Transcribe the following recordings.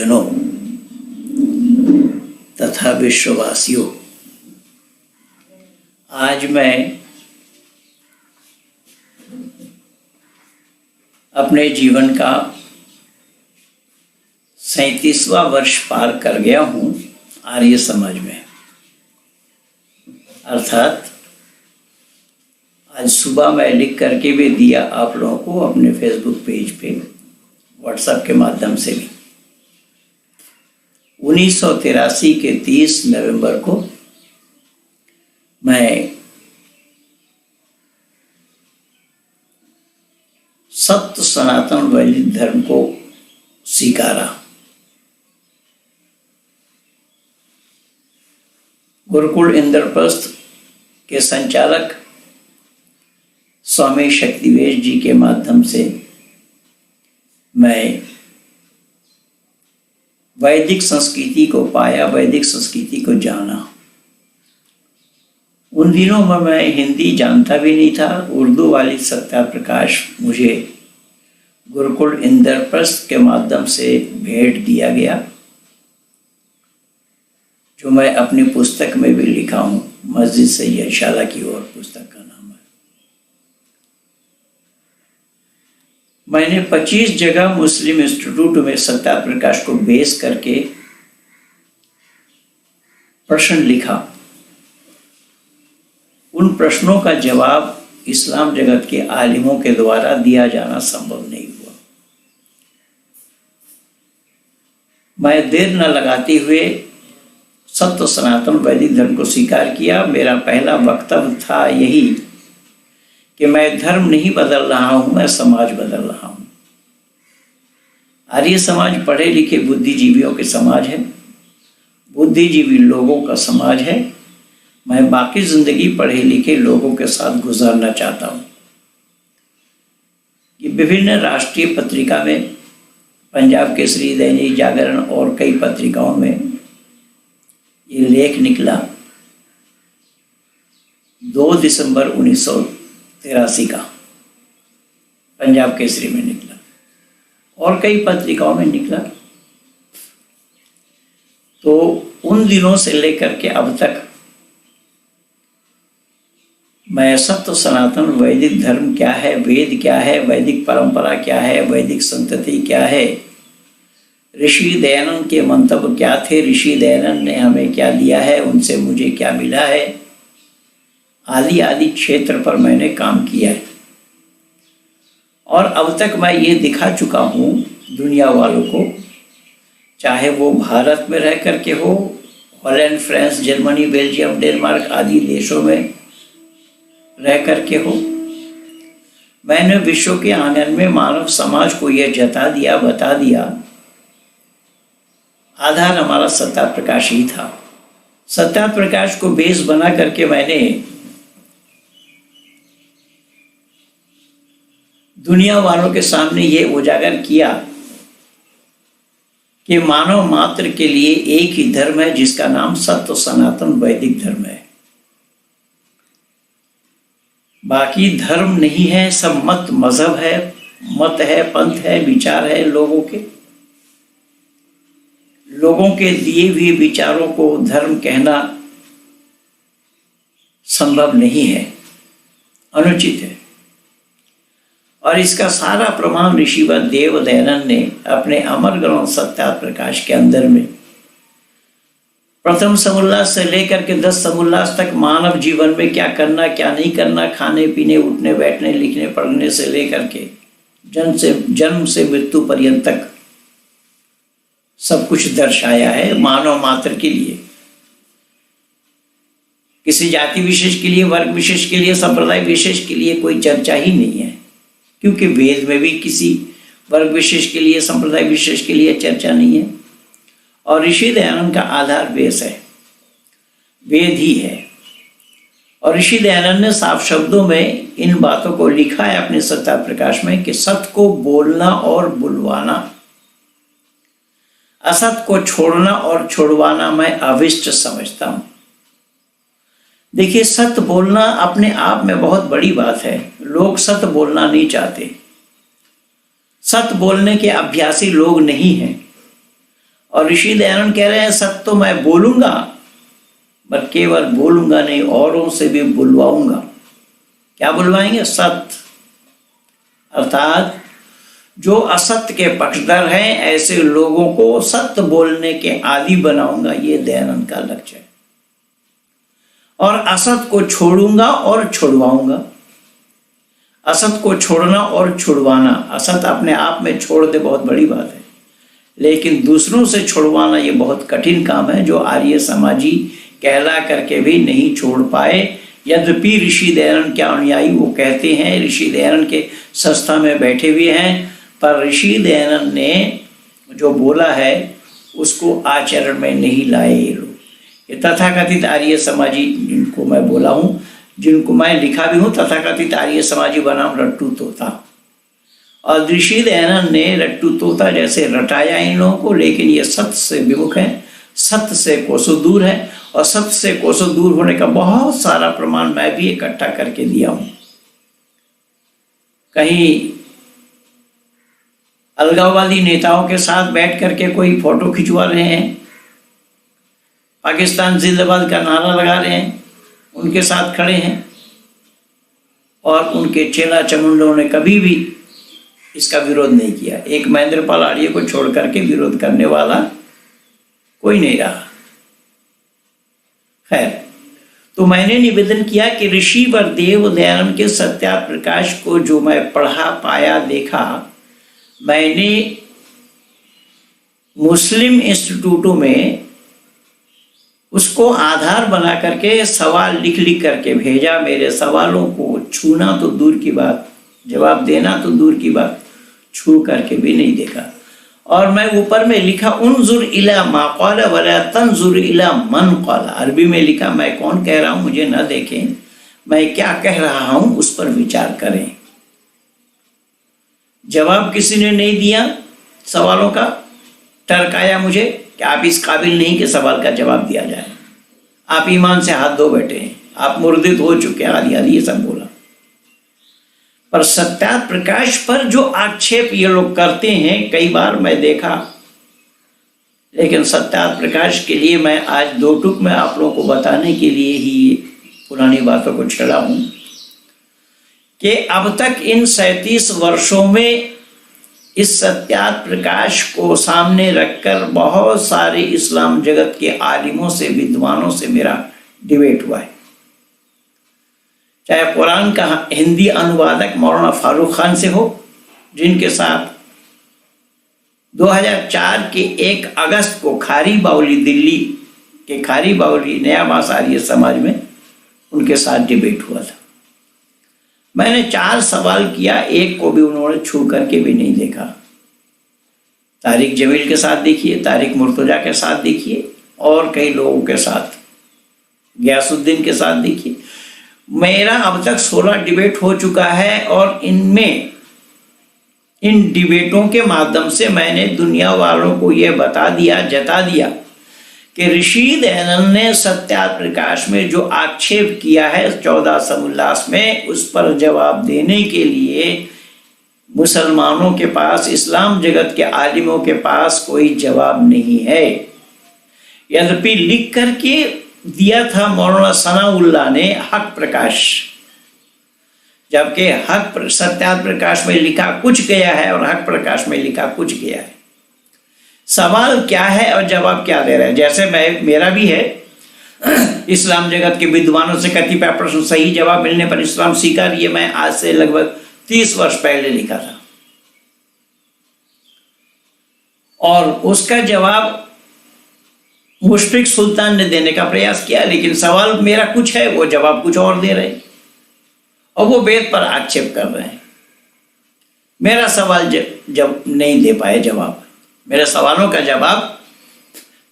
सज्जनों तथा विश्ववासियों, आज मैं अपने जीवन का 37वां वर्ष पार कर गया हूँ आर्य समाज में। अर्थात आज सुबह मैं लिख करके भी दिया आप लोगों को अपने फेसबुक पेज पे, व्हाट्सएप के माध्यम से भी। 1983 के 30 नवंबर को मैं सत्य सनातन वैदिक धर्म को स्वीकारा। गुरुकुल इंद्रप्रस्थ के संचालक स्वामी शक्तिवेश जी के माध्यम से मैं वैदिक संस्कृति को पाया, वैदिक संस्कृति को जाना। उन दिनों में मैं हिंदी जानता भी नहीं था। उर्दू वाली सत्या प्रकाश मुझे गुरुकुल इंद्रप्रस्थ के माध्यम से भेंट दिया गया, जो मैं अपनी पुस्तक में भी लिखा हूँ, मस्जिद से यशाला की ओर पुस्तक का नाम है। मैंने 25 जगह मुस्लिम इंस्टीट्यूट में सत्या प्रकाश को बेस करके प्रश्न लिखा। उन प्रश्नों का जवाब इस्लाम जगत के आलिमों के द्वारा दिया जाना संभव नहीं हुआ। मैं देर न लगाते हुए सत्य सनातन वैदिक धर्म को स्वीकार किया। मेरा पहला वक्तव्य था यही कि मैं धर्म नहीं बदल रहा हूं, मैं समाज बदल रहा हूं। आर्य समाज पढ़े लिखे बुद्धिजीवियों के समाज है, बुद्धिजीवी लोगों का समाज है। मैं बाकी जिंदगी पढ़े लिखे लोगों के साथ गुजारना चाहता हूं। कि विभिन्न राष्ट्रीय पत्रिका में, पंजाब केसरी, दैनिक जागरण और कई पत्रिकाओं में ये लेख निकला। 2 दिसंबर 1983 का पंजाब केसरी में निकला और कई पत्रिकाओं में निकला। तो उन दिनों से लेकर के अब तक मैं सत्य सनातन वैदिक धर्म क्या है, वेद क्या है, वैदिक परंपरा क्या है, वैदिक संतति क्या है, ऋषि दयानंद के मंतव्य क्या थे, ऋषि दयानंद ने हमें क्या दिया है, उनसे मुझे क्या मिला है, आदि आदि क्षेत्र पर मैंने काम किया है। और अब तक मैं ये दिखा चुका हूँ दुनिया वालों को, चाहे वो भारत में रह करके हो, Holland, France, Germany, Belgium, Denmark आदि देशों में रह करके हो। मैंने विश्व के आंगन में मानव समाज को यह जता दिया, बता दिया। आधार हमारा सत्या प्रकाश ही था। सत्या प्रकाश को बेस बना करके मैंने दुनिया वालों के सामने ये उजागर किया कि मानव मात्र के लिए एक ही धर्म है, जिसका नाम सत्य सनातन वैदिक धर्म है। बाकी धर्म नहीं है, सब मत मजहब है, मत है, पंथ है, विचार है लोगों के दिए हुए विचारों को धर्म कहना संभव नहीं है, अनुचित है। और इसका सारा प्रमाण ऋषिवत देव दयानंद ने अपने अमर ग्रंथ सत्या प्रकाश के अंदर में प्रथम समुल्लास से लेकर के 10 समुल्लास तक मानव जीवन में क्या करना, क्या नहीं करना, खाने पीने, उठने बैठने, लिखने पढ़ने से लेकर के जन्म से मृत्यु पर्यंत तक सब कुछ दर्शाया है मानव मात्र के लिए। किसी जाति विशेष के लिए, वर्ग विशेष के लिए, संप्रदाय विशेष के लिए कोई चर्चा ही नहीं है, क्योंकि वेद में भी किसी वर्ग विशेष के लिए, संप्रदाय विशेष के लिए चर्चा नहीं है। और ऋषि दयानंद का आधार बेस है, वेद ही है। और ऋषि दयानंद ने साफ शब्दों में इन बातों को लिखा है अपने सत्या प्रकाश में कि सत्य को बोलना और बुलवाना, असत को छोड़ना और छुड़वाना मैं अविष्ट समझता हूं। देखिए, सत्य बोलना अपने आप में बहुत बड़ी बात है। लोग सत्य बोलना नहीं चाहते, सत्य बोलने के अभ्यासी लोग नहीं हैं। और ऋषि दयानंद कह रहे हैं सत्य तो मैं बोलूंगा, पर केवल बोलूंगा नहीं, औरों से भी बुलवाऊंगा। क्या बुलवाएंगे? सत्य। अर्थात जो असत्य के पक्षधर हैं ऐसे लोगों को सत्य बोलने के आदि बनाऊंगा, ये दयानंद का लक्ष्य है। और असत को छोड़ूंगा और छुड़वाऊंगा। असत को छोड़ना और छुड़वाना, असत अपने आप में छोड़ दे बहुत बड़ी बात है, लेकिन दूसरों से छुड़वाना ये बहुत कठिन काम है, जो आर्य समाजी कहला करके भी नहीं छोड़ पाए। यद्यपि ऋषि दयानंद के अनुयायी वो कहते हैं, ऋषि दयानंद के संस्था में बैठे हुए हैं, पर ऋषि दयानंद ने जो बोला है उसको आचरण में नहीं लाए ये लोग। ये तथाकथित आर्य समाजी जिनको मैं बोला हूँ, जिनको मैं लिखा भी हूँ, तथाकथित आर्य समाजी बनाम रट्टू तोता। और ऋषि दयानंद ने रट्टू तोता जैसे रटाया इन लोगों को, लेकिन ये सत्य से विमुख है, सत्य से कोसों दूर है। और सत्य से कोसों दूर होने का बहुत सारा प्रमाण मैं भी इकट्ठा करके दिया हूं। कहीं अलगाववादी नेताओं के साथ बैठ करके कोई फोटो खिंचवा रहे हैं, पाकिस्तान जिंदाबाद का नारा लगा रहे हैं, उनके साथ खड़े हैं, और उनके चेला चमुंडों ने कभी भी इसका विरोध नहीं किया। एक महेंद्र पाल आर्य को छोड़ करके विरोध करने वाला कोई नहीं रहा। खैर, तो मैंने निवेदन किया कि ऋषि वरदेव दयानंद के सत्या प्रकाश को जो मैं पढ़ा, पाया, देखा, मैंने मुस्लिम इंस्टीट्यूटों में उसको आधार बना करके सवाल लिख लिख करके भेजा। मेरे सवालों को छूना तो दूर की बात, जवाब देना तो दूर की बात, छू करके भी नहीं देखा। और मैं ऊपर में लिखा उन्जुर इला मा क़ाला वला तंजुर इला मन क़ाला। अरबी में लिखा, मैं कौन कह रहा हूं मुझे न देखें, मैं क्या कह रहा हूं उस पर विचार करें। जवाब किसी ने नहीं दिया सवालों का, टरकाया मुझे कि आप इस काबिल नहीं कि सवाल का जवाब दिया जाए, आप ईमान से हाथ धो बैठे हैं, आप मुर्दित हो चुके हैं, आदि आदि ये सब बोला। पर सत्या प्रकाश पर जो आक्षेप ये लोग करते हैं कई बार मैं देखा, लेकिन सत्या प्रकाश के लिए मैं आज दो टुक में आप लोगों को बताने के लिए ही पुरानी बातों को छेड़ा हूं कि अब तक इन 37 वर्षों में इस सत्या प्रकाश को सामने रखकर बहुत सारे इस्लाम जगत के आलिमों से, विद्वानों से मेरा डिबेट हुआ है। चाहे कुरान का हिंदी अनुवादक मौलाना फारूक खान से हो, जिनके साथ 2004 के 1 अगस्त को खारी बावली, दिल्ली के खारी बावली नया मास आर्य समाज में उनके साथ डिबेट हुआ था। मैंने 4 सवाल किया, एक को भी उन्होंने छू करके भी नहीं देखा। तारिक जमील के साथ देखिए, तारिक मुर्तजा के साथ देखिए, और कई लोगों के साथ, गयासुद्दीन के साथ देखिए। मेरा अब तक 16 डिबेट हो चुका है, और इनमें इन डिबेटों के माध्यम से मैंने दुनिया वालों को यह बता दिया, जता दिया कि ऋषि दयानंद ने सत्या प्रकाश में जो आक्षेप किया है 14 समुल्लास में, उस पर जवाब देने के लिए मुसलमानों के पास, इस्लाम जगत के आलिमों के पास कोई जवाब नहीं है। यद्यपि लिख करके दिया था मौलाना सनाउल्लाह ने हक प्रकाश, जबकि हक सत्या प्रकाश में लिखा कुछ गया है और हक प्रकाश में लिखा कुछ गया है। सवाल क्या है और जवाब क्या दे रहे हैं। जैसे मेरा भी है, इस्लाम जगत के विद्वानों से कतिपय प्रश्न सही जवाब मिलने पर इस्लाम स्वीकार, ये मैं आज से लगभग 30 वर्ष पहले लिखा था, और उसका जवाब मुशफिक सुल्तान ने देने का प्रयास किया, लेकिन सवाल मेरा कुछ है, वो जवाब कुछ और दे रहे हैं, और वो वेद पर आक्षेप कर रहे हैं। मेरा सवाल जब नहीं दे पाए जवाब, मेरे सवालों का जवाब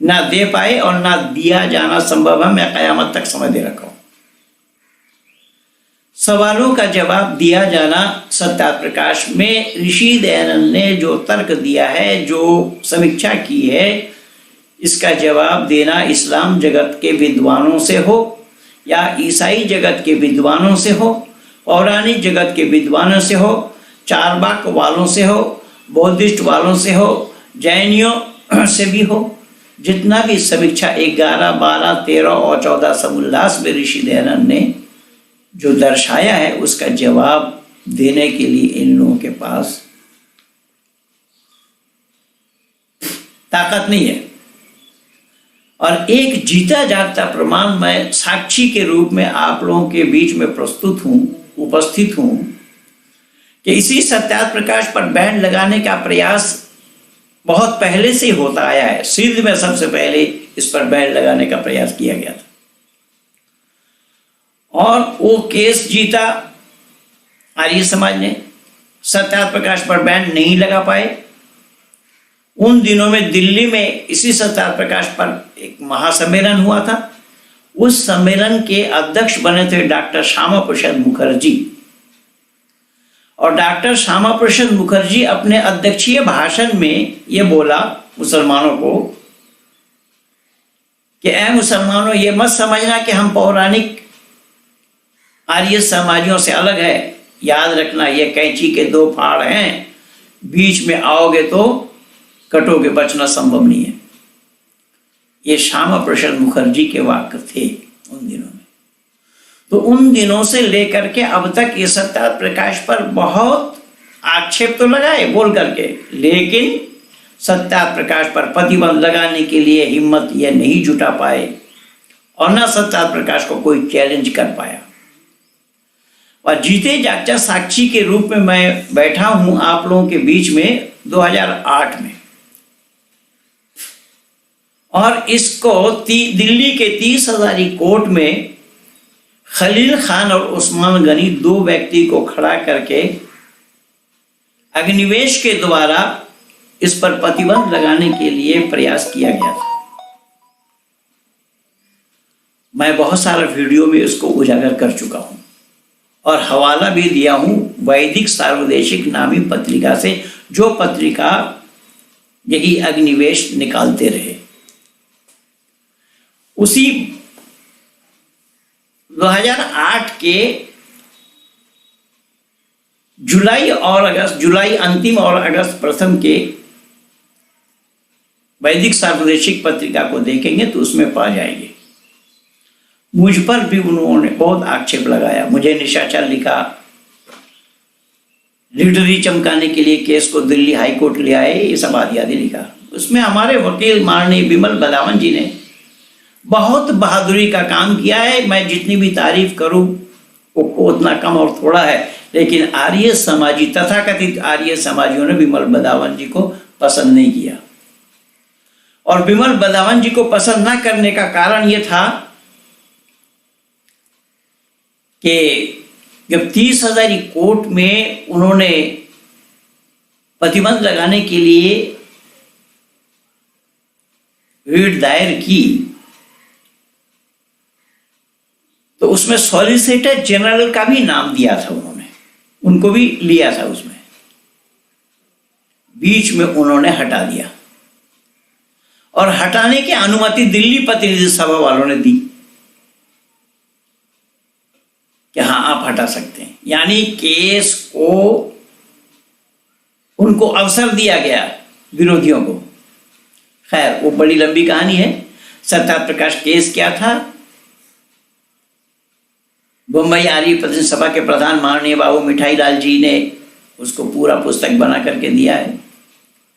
ना दे पाए और ना दिया जाना संभव है, मैं कयामत तक समझ दे रखा हूं। सवालों का जवाब दिया जाना सत्या प्रकाश में ऋषि दयानंद ने जो तर्क दिया है, जो समीक्षा की है, इसका जवाब देना इस्लाम जगत के विद्वानों से हो या ईसाई जगत के विद्वानों से हो, पौराणिक जगत के विद्वानों से हो, चारवाक वालों से हो, बौद्धिस्ट वालों से हो, जैनियों से भी हो, जितना भी समीक्षा 11, 12, 13 और 14 सब उल्लास में ऋषि दयानंद ने जो दर्शाया है उसका जवाब देने के लिए इन लोगों के पास ताकत नहीं है। और एक जीता जागता प्रमाण मैं साक्षी के रूप में आप लोगों के बीच में उपस्थित हूं कि इसी सत्यार्थ प्रकाश पर बैन लगाने का प्रयास बहुत पहले से होता आया है। सिंध में सबसे पहले इस पर बैन लगाने का प्रयास किया गया था और वो केस जीता आर्य समाज ने, सत्यार्थ प्रकाश पर बैन नहीं लगा पाए। उन दिनों में दिल्ली में इसी सत्यार्थ प्रकाश पर एक महासम्मेलन हुआ था। उस सम्मेलन के अध्यक्ष बने थे डॉक्टर श्यामा प्रसाद मुखर्जी, और डॉक्टर श्यामा प्रसाद मुखर्जी अपने अध्यक्षीय भाषण में ये बोला मुसलमानों को कि ऐ मुसलमानों, ये मत समझना कि हम पौराणिक आर्य समाजियों से अलग है। याद रखना, ये कैंची के दो फाड़ हैं, बीच में आओगे तो कटोगे, बचना संभव नहीं है। ये श्यामा प्रसाद मुखर्जी के वाक्य थे उन दिनों में। तो उन दिनों से लेकर के अब तक ये सत्यार्थ प्रकाश पर बहुत आक्षेप तो लगाए बोल करके, लेकिन सत्यार्थ प्रकाश पर प्रतिबंध लगाने के लिए हिम्मत ये नहीं जुटा पाए और न सत्यार्थ प्रकाश को कोई चैलेंज कर पाया। और जीते जागता साक्षी के रूप में मैं बैठा हूं आप लोगों के बीच में 2008 में, और इसको दिल्ली के 30 हजारी कोर्ट में खलील खान और उस्मान गनी दो व्यक्ति को खड़ा करके अग्निवेश के द्वारा इस पर प्रतिबंध लगाने के लिए प्रयास किया गया था। मैं बहुत सारा वीडियो में इसको उजागर कर चुका हूं और हवाला भी दिया हूं वैदिक सार्वदेशिक नामी पत्रिका से, जो पत्रिका यही अग्निवेश निकालते रहे। उसी 2008 के जुलाई अंतिम और अगस्त प्रथम के वैदिक सार्वदेशिक पत्रिका को देखेंगे तो उसमें पा जाएंगे। मुझ पर भी उन्होंने बहुत आक्षेप लगाया, मुझे निशाचर लिखा, लीडरी चमकाने के लिए केस को दिल्ली हाई कोर्ट ले आए, ये सब आदि आदि लिखा। उसमें हमारे वकील माननीय विमल बदावन जी ने बहुत बहादुरी का काम किया है। मैं जितनी भी तारीफ करूं वो उतना कम और थोड़ा है, लेकिन आर्य समाजी, तथाकथित आर्य समाजियों ने विमल बदावन जी को पसंद नहीं किया। और विमल बदावन जी को पसंद न करने का कारण ये था कि जब 30 हजारी कोर्ट में उन्होंने प्रतिबंध लगाने के लिए रीट दायर की तो उसमें सॉलिसिटर जनरल का भी नाम दिया था उन्होंने, उनको भी लिया था उसमें, बीच में उन्होंने हटा दिया और हटाने की अनुमति दिल्ली प्रतिनिधि सभा वालों ने दी कि हाँ आप हटा सकते हैं। यानी केस को उनको अवसर दिया गया विरोधियों को। खैर वो बड़ी लंबी कहानी है। सत्यार्थ प्रकाश केस क्या था, बम्बई आर्य प्रतिनिधि सभा के प्रधान माननीय बाबू मिठाई लाल जी ने उसको पूरा पुस्तक बना करके दिया है,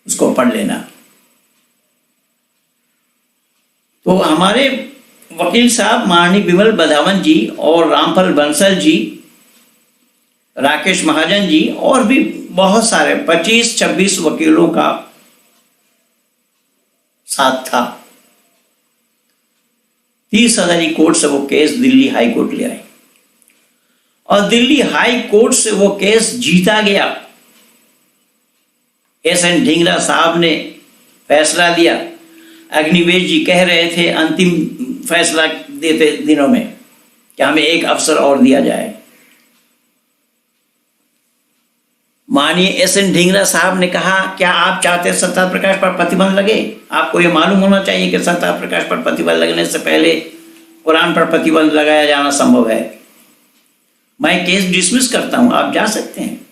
उसको पढ़ लेना। तो हमारे वकील साहब माननीय विमल बदावन जी और रामफल बंसल जी, राकेश महाजन जी और भी बहुत सारे 25-26 वकीलों का साथ था। 30 हजारी कोर्ट से वो केस दिल्ली हाई कोर्ट ले आए और दिल्ली हाई कोर्ट से वो केस जीता गया। एस.एन. ढींगरा साहब ने फैसला दिया। अग्निवेश जी कह रहे थे अंतिम फैसला देते दिनों में कि हमें एक अवसर और दिया जाए। माननीय एस.एन. ढींगरा साहब ने कहा क्या आप चाहते सत्यार्थ प्रकाश पर प्रतिबंध लगे? आपको यह मालूम होना चाहिए कि सत्यार्थ प्रकाश पर प्रतिबंध लगने से पहले कुरान पर प्रतिबंध लगाया जाना संभव है। मैं केस डिसमिस करता हूं, आप जा सकते हैं।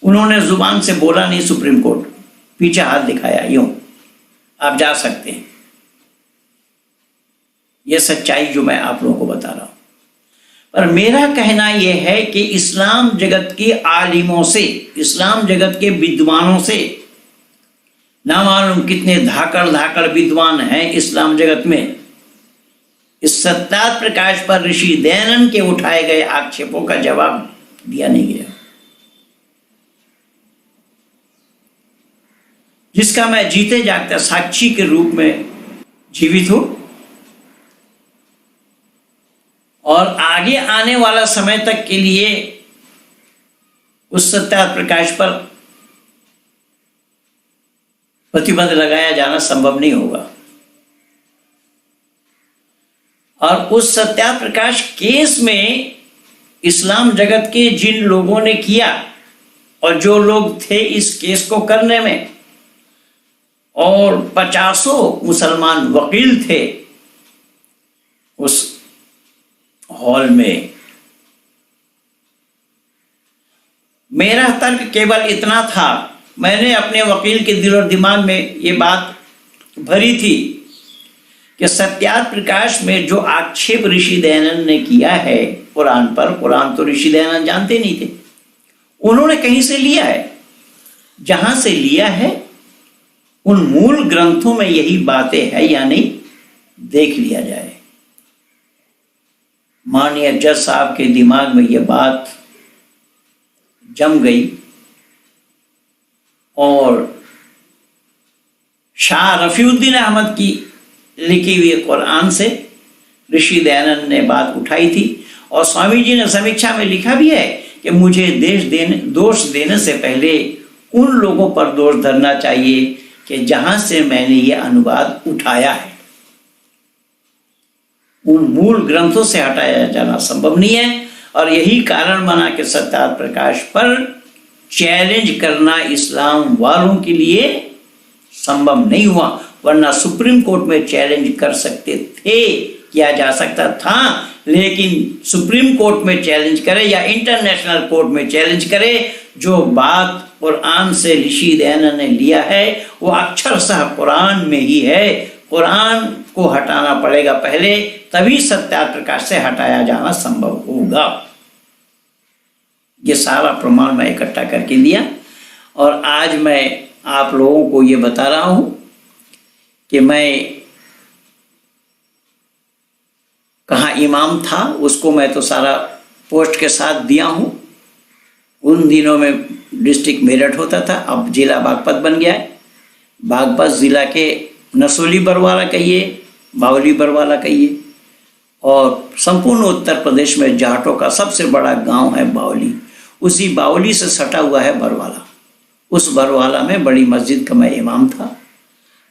उन्होंने जुबान से बोला नहीं सुप्रीम कोर्ट, पीछे हाथ दिखाया, यूं आप जा सकते हैं। यह सच्चाई जो मैं आप लोगों को बता रहा हूं। पर मेरा कहना यह है कि इस्लाम जगत के आलिमों से, इस्लाम जगत के विद्वानों से, ना मालूम कितने धाकड़ विद्वान हैं इस्लाम जगत में, इस सत्यार्थ प्रकाश पर ऋषि दयानंद के उठाए गए आक्षेपों का जवाब दिया नहीं गया, जिसका मैं जीते जागता साक्षी के रूप में जीवित हूं और आगे आने वाला समय तक के लिए उस सत्यार्थ प्रकाश पर प्रतिबंध लगाया जाना संभव नहीं होगा। और उस सत्यार्थ प्रकाश केस में इस्लाम जगत के जिन लोगों ने किया और जो लोग थे इस केस को करने में, और 50 मुसलमान वकील थे उस हॉल में, मेरा तर्क केवल इतना था, मैंने अपने वकील के दिल और दिमाग में ये बात भरी थी कि सत्यार्थ प्रकाश में जो आक्षेप ऋषि दयानंद ने किया है कुरान पर, कुरान तो ऋषि दयानंद जानते नहीं थे, उन्होंने कहीं से लिया है। जहां से लिया है उन मूल ग्रंथों में यही बातें है या नहीं, देख लिया जाए। माननीय जज साहब के दिमाग में यह बात जम गई और शाह रफीउद्दीन अहमद की लिखी हुई कुरान से ऋषि दयानंद ने बात उठाई थी। और स्वामी जी ने समीक्षा में लिखा भी है कि मुझे दोष देने से पहले उन लोगों पर दोष धरना चाहिए कि जहां से मैंने ये अनुवाद उठाया है। उन मूल ग्रंथों से हटाया जाना संभव नहीं है और यही कारण बना कि सत्यार्थ प्रकाश पर चैलेंज करना इस्लाम वालों के लिए संभव नहीं हुआ, वरना सुप्रीम कोर्ट में चैलेंज कर सकते थे, किया जा सकता था। लेकिन सुप्रीम कोर्ट में चैलेंज करे या इंटरनेशनल कोर्ट में चैलेंज करे, जो बात कुरान से ऋषि दयानंद ने लिया है वो अक्षरशः कुरान में ही है। कुरान को हटाना पड़ेगा पहले, तभी सत्यार्थ प्रकाश से हटाया जाना संभव होगा। ये सारा प्रमाण मैं इकट्ठा करके दिया और आज मैं आप लोगों को ये बता रहा हूं कि मैं कहाँ इमाम था, उसको मैं तो सारा पोस्ट के साथ दिया हूं। उन दिनों में डिस्ट्रिक्ट मेरठ होता था, अब जिला बागपत बन गया है। बागपत जिला के नसोली बरवाला कहिए, बावली बरवाला कहिए, और संपूर्ण उत्तर प्रदेश में जाटों का सबसे बड़ा गांव है बावली। उसी बावली से सटा हुआ है बरवाला। उस बरवाला में बड़ी मस्जिद का मैं इमाम था।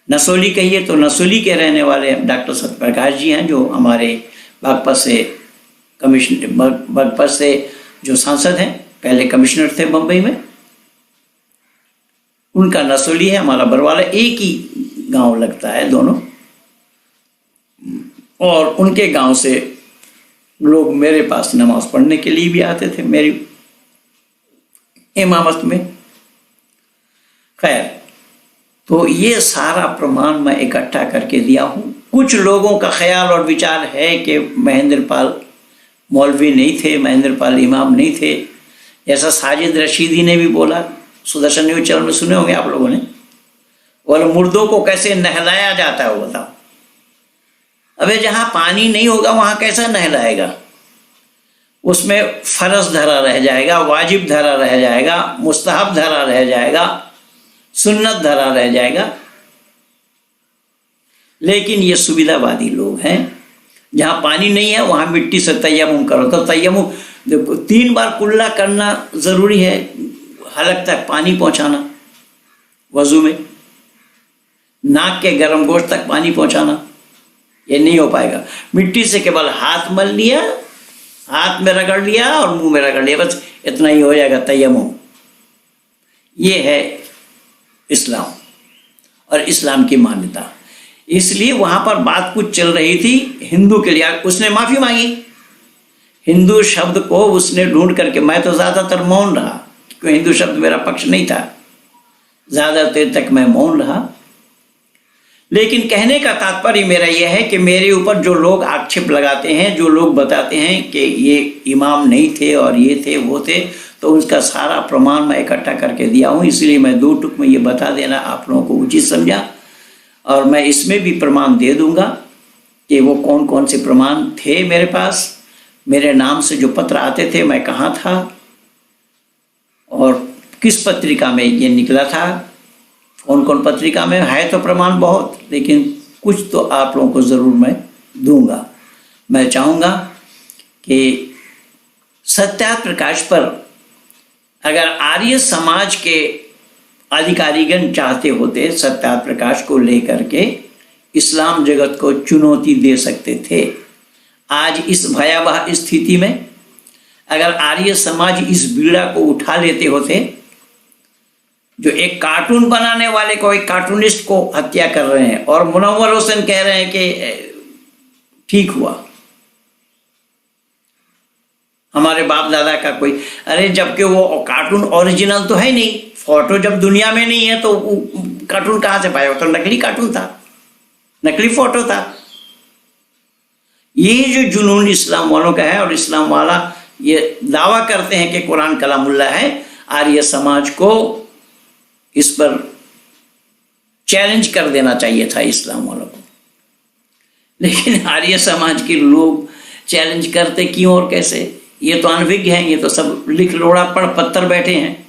नसोली कहिए तो नसोली के रहने वाले डॉक्टर सत्यप्रकाश जी हैं, जो हमारे बागपत से जो सांसद हैं, पहले कमिश्नर थे बम्बई में, उनका नसोली है, हमारा बरवाला, एक ही गांव लगता है दोनों। और उनके गांव से लोग मेरे पास नमाज पढ़ने के लिए भी आते थे मेरी इमामत में। खैर, तो ये सारा प्रमाण मैं इकट्ठा करके दिया हूं। कुछ लोगों का ख्याल और विचार है कि महेंद्रपाल मौलवी नहीं थे, महेंद्रपाल इमाम नहीं थे, जैसा साजिद रशीदी ने भी बोला। सुदर्शन न्यूज चैनल में सुने होंगे आप लोगों ने। और मुर्दों को कैसे नहलाया जाता है वो बताओ। अबे जहां पानी नहीं होगा वहां कैसा नहलाएगा? उसमें फर्ज धरा रह जाएगा, वाजिब धरा रह जाएगा, मुस्तहब धरा रह जाएगा, सुन्नत धरा रह जाएगा। लेकिन ये सुविधावादी लोग हैं, जहां पानी नहीं है वहां मिट्टी से तयम्मुम करो। तो तयम्मुम देखो, 3 बार कुल्ला करना जरूरी है, हलक तक पानी पहुंचाना वजू में, नाक के गर्म गोश्त तक पानी पहुंचाना, ये नहीं हो पाएगा। मिट्टी से केवल हाथ मल लिया, हाथ में रगड़ लिया और मुंह में रगड़ लिया, बस इतना ही हो जाएगा तयम्मुम। ये है इस्लाम और इस्लाम की मान्यता। इसलिए वहां पर बात कुछ चल रही थी हिंदू के लिए। उसने माफी मांगी, हिंदू शब्द को उसने ढूंढ करके, मैं तो ज्यादातर मौन रहा क्योंकि हिंदू शब्द मेरा पक्ष नहीं था। ज़्यादा देर तक मैं मौन रहा। लेकिन कहने का तात्पर्य मेरा यह है कि मेरे ऊपर जो लोग आक्षेप लगाते हैं, जो लोग बताते हैं कि ये इमाम नहीं थे और ये थे वो थे, तो उसका सारा प्रमाण मैं इकट्ठा करके दिया हूँ। इसलिए मैं 2 टुक में ये बता देना आप लोगों को उचित समझा, और मैं इसमें भी प्रमाण दे दूंगा कि वो कौन कौन से प्रमाण थे मेरे पास, मेरे नाम से जो पत्र आते थे, मैं कहाँ था और किस पत्रिका में ये निकला था, कौन कौन पत्रिका में है। तो प्रमाण बहुत, लेकिन कुछ तो आप लोगों को ज़रूर मैं दूंगा। मैं चाहूँगा कि सत्यार्थ प्रकाश पर अगर आर्य समाज के अधिकारीगण चाहते होते, सत्यार्थ प्रकाश को लेकर के इस्लाम जगत को चुनौती दे सकते थे। आज इस भयावह स्थिति में अगर आर्य समाज इस बीड़ा को उठा लेते होते, जो एक कार्टून बनाने वाले को, एक कार्टूनिस्ट को हत्या कर रहे हैं और मुनव्वर हुसैन कह रहे हैं कि ठीक हुआ, हमारे बाप दादा का कोई, अरे जबकि वो कार्टून ओरिजिनल तो है नहीं, फोटो जब दुनिया में नहीं है तो कार्टून कहां से पाया? तो नकली कार्टून था, नकली फोटो था। ये जो जुनून इस्लाम वालों का है, और इस्लाम वाला ये दावा करते हैं कि कुरान कलामुल्लाह है, आर्य समाज को इस पर चैलेंज कर देना चाहिए था इस्लाम वालों को। लेकिन आर्य समाज के लोग चैलेंज करते क्यों और कैसे? ये तो अनभिज्ञ हैं, ये तो सब लिख लोड़ा पढ़ पत्थर बैठे हैं,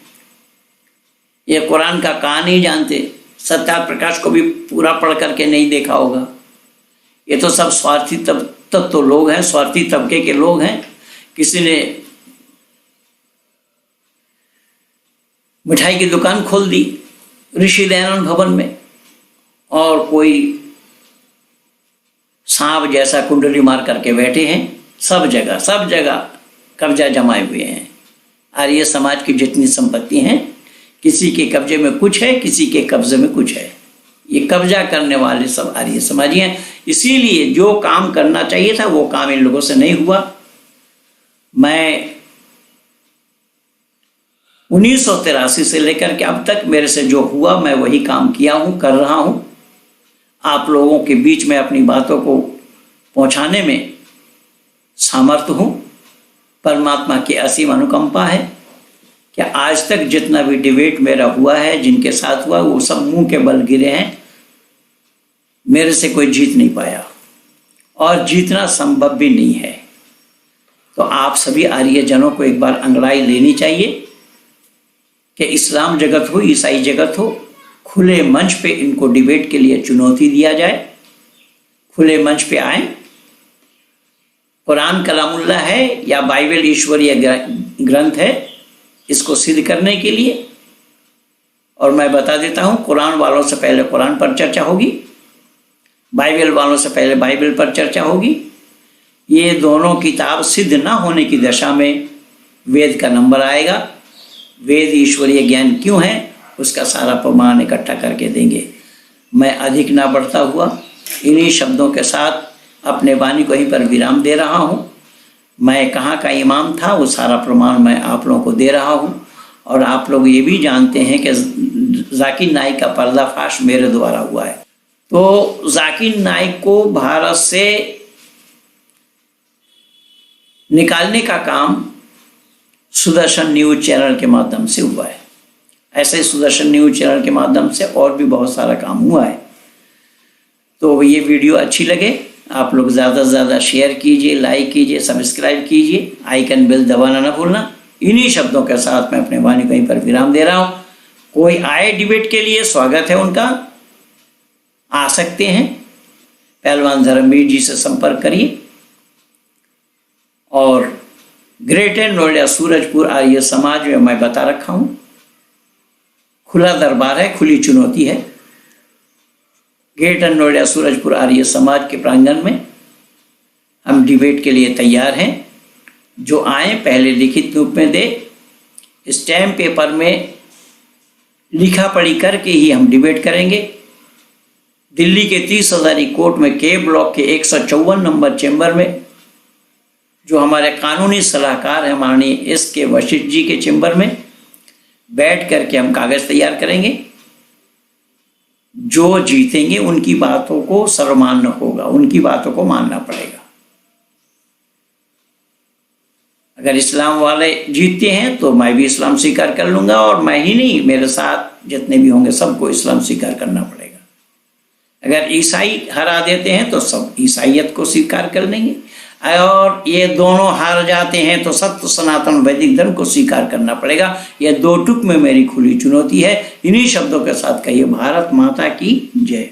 ये कुरान का कहानी नहीं जानते, सत्यार्थ प्रकाश को भी पूरा पढ़ करके नहीं देखा होगा। ये तो सब स्वार्थी तत्व लोग हैं, स्वार्थी तबके के लोग हैं। किसी ने मिठाई की दुकान खोल दी ऋषि दयानंद भवन में, और कोई सांप जैसा कुंडली मार करके बैठे हैं। सब जगह कब्जा जमाए हुए हैं। आर्य समाज की जितनी संपत्ति हैं, किसी के कब्जे में कुछ है, किसी के कब्जे में कुछ है। ये कब्जा करने वाले सब आर्य समाजी हैं। इसीलिए जो काम करना चाहिए था वो काम इन लोगों से नहीं हुआ। मैं 1983 से लेकर के अब तक मेरे से जो हुआ, मैं वही काम किया हूँ, कर रहा हूँ। आप लोगों के बीच में अपनी बातों को पहुँचाने में सामर्थ्य हूँ। परमात्मा की असीम अनुकंपा है कि आज तक जितना भी डिबेट मेरा हुआ है, जिनके साथ हुआ, वो सब मुंह के बल गिरे हैं। मेरे से कोई जीत नहीं पाया और जीतना संभव भी नहीं है। तो आप सभी आर्य जनों को एक बार अंगड़ाई लेनी चाहिए कि इस्लाम जगत हो, ईसाई जगत हो, खुले मंच पे इनको डिबेट के लिए चुनौती दिया जाए। खुले मंच पे आए, कुरान कलामुल्लाह है या बाइबल ईश्वरीय ग्रंथ है, इसको सिद्ध करने के लिए। और मैं बता देता हूँ, कुरान वालों से पहले कुरान पर चर्चा होगी, बाइबल वालों से पहले बाइबल पर चर्चा होगी। ये दोनों किताब सिद्ध ना होने की दशा में वेद का नंबर आएगा। वेद ईश्वरीय ज्ञान क्यों है, उसका सारा प्रमाण इकट्ठा करके देंगे। मैं अधिक ना बढ़ता हुआ इन्हीं शब्दों के साथ अपने वाणी को यहीं पर विराम दे रहा हूँ। मैं कहाँ का इमाम था, वो सारा प्रमाण मैं आप लोगों को दे रहा हूँ। और आप लोग ये भी जानते हैं कि जाकिर नाइक का पर्दाफाश मेरे द्वारा हुआ है। तो जाकिर नाइक को भारत से निकालने का काम सुदर्शन न्यूज चैनल के माध्यम से हुआ है। ऐसे सुदर्शन न्यूज चैनल के माध्यम से और भी बहुत सारा काम हुआ है। तो ये वीडियो अच्छी लगे, आप लोग ज़्यादा से ज़्यादा शेयर कीजिए, लाइक कीजिए, सब्सक्राइब कीजिए, आइकन बेल दबाना ना भूलना। इन्हीं शब्दों के साथ मैं अपने वाणी कहीं पर विराम दे रहा हूँ। कोई आए डिबेट के लिए, स्वागत है उनका, आ सकते हैं। पहलवान धर्मवीर जी से संपर्क करिए। और ग्रेटर नोएडा सूरजपुर आर्य समाज में मैं बता रखा हूँ, खुला दरबार है, खुली चुनौती है। ग्रेटर नोएडा सूरजपुर आर्य समाज के प्रांगण में हम डिबेट के लिए तैयार हैं। जो आए पहले लिखित रूप में दे, स्टैम्प पेपर में लिखा पढ़ी करके ही हम डिबेट करेंगे। दिल्ली के 30 हज़ारी कोर्ट में के ब्लॉक के 154 नंबर चेंबर में जो हमारे कानूनी सलाहकार हैं माननीय एस के वशिष्ठ जी के चेंबर में बैठ करके हम कागज़ तैयार करेंगे जो जीतेंगे उनकी बातों को सर्वमान्य होगा, उनकी बातों को मानना पड़ेगा। अगर इस्लाम वाले जीतते हैं तो मैं भी इस्लाम स्वीकार कर लूंगा, और मैं ही नहीं, मेरे साथ जितने भी होंगे सबको इस्लाम स्वीकार करना पड़ेगा। अगर ईसाई हरा देते हैं तो सब ईसाइयत को स्वीकार कर लेंगे, और ये दोनों हार जाते हैं तो सत्य सनातन वैदिक धर्म को स्वीकार करना पड़ेगा। ये दो टुक में मेरी खुली चुनौती है। इन्हीं शब्दों के साथ कहिए भारत माता की जय।